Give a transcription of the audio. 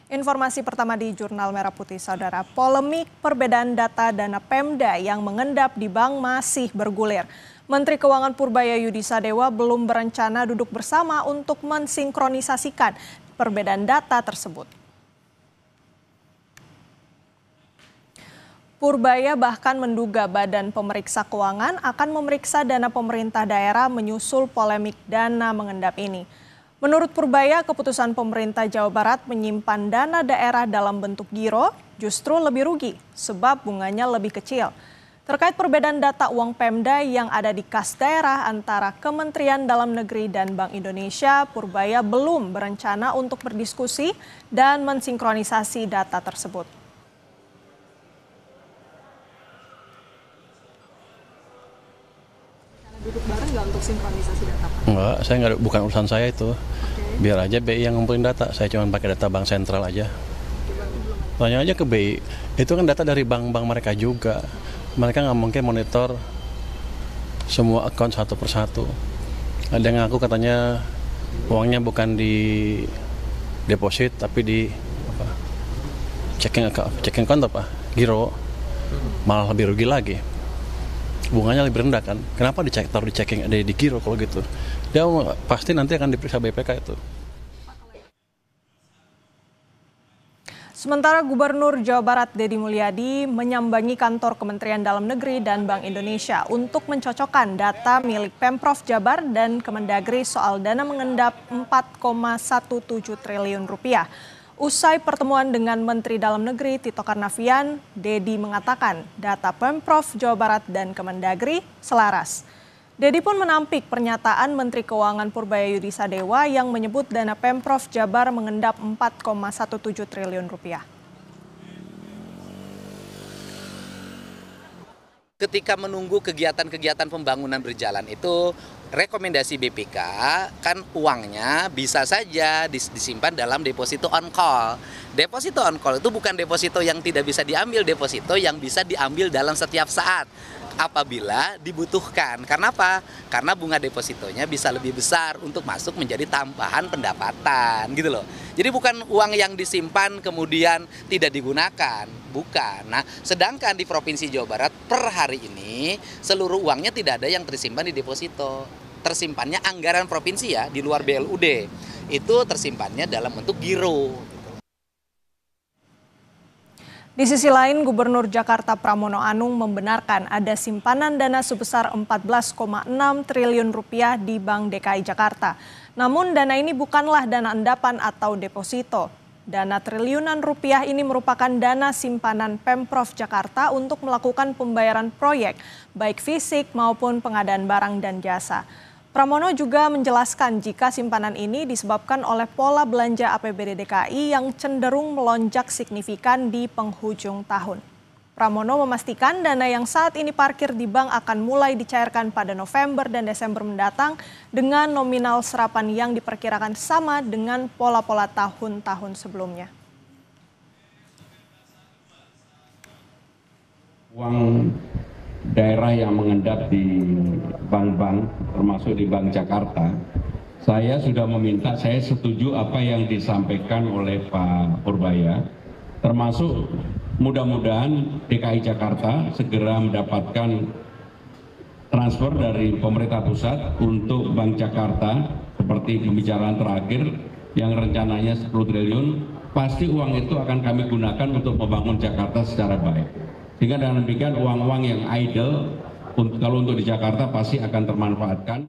Informasi pertama di Jurnal Merah Putih, Saudara. Polemik perbedaan data dana Pemda yang mengendap di bank masih bergulir. Menteri Keuangan Purbaya Yudi Sadewa belum berencana duduk bersama untuk mensinkronisasikan perbedaan data tersebut. Purbaya bahkan menduga Badan Pemeriksa Keuangan akan memeriksa dana pemerintah daerah menyusul polemik dana mengendap ini. Menurut Purbaya, keputusan pemerintah Jawa Barat menyimpan dana daerah dalam bentuk giro justru lebih rugi sebab bunganya lebih kecil. Terkait perbedaan data uang Pemda yang ada di kas daerah antara Kementerian Dalam Negeri dan Bank Indonesia, Purbaya belum berencana untuk berdiskusi dan mensinkronisasi data tersebut. Duduk bareng nggak untuk sinkronisasi data? Enggak, bukan urusan saya itu. Biar aja BI yang ngumpulin data, saya cuma pakai data bank sentral aja. Tanya aja ke BI, itu kan data dari bank-bank mereka juga. Mereka nggak mungkin monitor semua akun satu persatu. Ada yang ngaku katanya uangnya bukan di deposit tapi di checking account apa? Giro. Malah lebih rugi lagi. Bunganya lebih rendah kan? Kenapa taruh di checking ada di giro kalau gitu? Dia pasti nanti akan diperiksa BPK itu. Sementara Gubernur Jawa Barat Deddy Mulyadi menyambangi kantor Kementerian Dalam Negeri dan Bank Indonesia untuk mencocokkan data milik Pemprov Jabar dan Kemendagri soal dana mengendap 4,17 triliun rupiah. Usai pertemuan dengan Menteri Dalam Negeri Tito Karnavian, Deddy mengatakan data Pemprov Jawa Barat dan Kemendagri selaras. Deddy pun menampik pernyataan Menteri Keuangan Purbaya Yudi Sadewa yang menyebut dana Pemprov Jabar mengendap 4,17 triliun rupiah. Ketika menunggu kegiatan-kegiatan pembangunan berjalan itu, rekomendasi BPK kan uangnya bisa saja disimpan dalam deposito on call. Deposito on call itu bukan deposito yang tidak bisa diambil, deposito yang bisa diambil dalam setiap saat apabila dibutuhkan. Karena apa? Karena bunga depositonya bisa lebih besar untuk masuk menjadi tambahan pendapatan gitu loh. Jadi bukan uang yang disimpan kemudian tidak digunakan, bukan. Nah, sedangkan di Provinsi Jawa Barat per hari ini seluruh uangnya tidak ada yang tersimpan di deposito. Tersimpannya anggaran provinsi ya, di luar BLUD. Itu tersimpannya dalam bentuk giro. Di sisi lain, Gubernur Jakarta Pramono Anung membenarkan ada simpanan dana sebesar 14,6 triliun rupiah di Bank DKI Jakarta. Namun dana ini bukanlah dana endapan atau deposito. Dana triliunan rupiah ini merupakan dana simpanan Pemprov Jakarta untuk melakukan pembayaran proyek, baik fisik maupun pengadaan barang dan jasa. Pramono juga menjelaskan jika simpanan ini disebabkan oleh pola belanja APBD DKI yang cenderung melonjak signifikan di penghujung tahun. Pramono memastikan dana yang saat ini parkir di bank akan mulai dicairkan pada November dan Desember mendatang dengan nominal serapan yang diperkirakan sama dengan pola-pola tahun-tahun sebelumnya. Uang daerah yang mengendap di bank-bank, termasuk di Bank Jakarta, saya sudah meminta, saya setuju apa yang disampaikan oleh Pak Purbaya, termasuk mudah-mudahan DKI Jakarta segera mendapatkan transfer dari pemerintah pusat untuk Bank Jakarta, seperti pembicaraan terakhir yang rencananya 10 triliun, pasti uang itu akan kami gunakan untuk membangun Jakarta secara baik. Sehingga dengan demikian uang-uang yang idle, kalau untuk di Jakarta pasti akan termanfaatkan.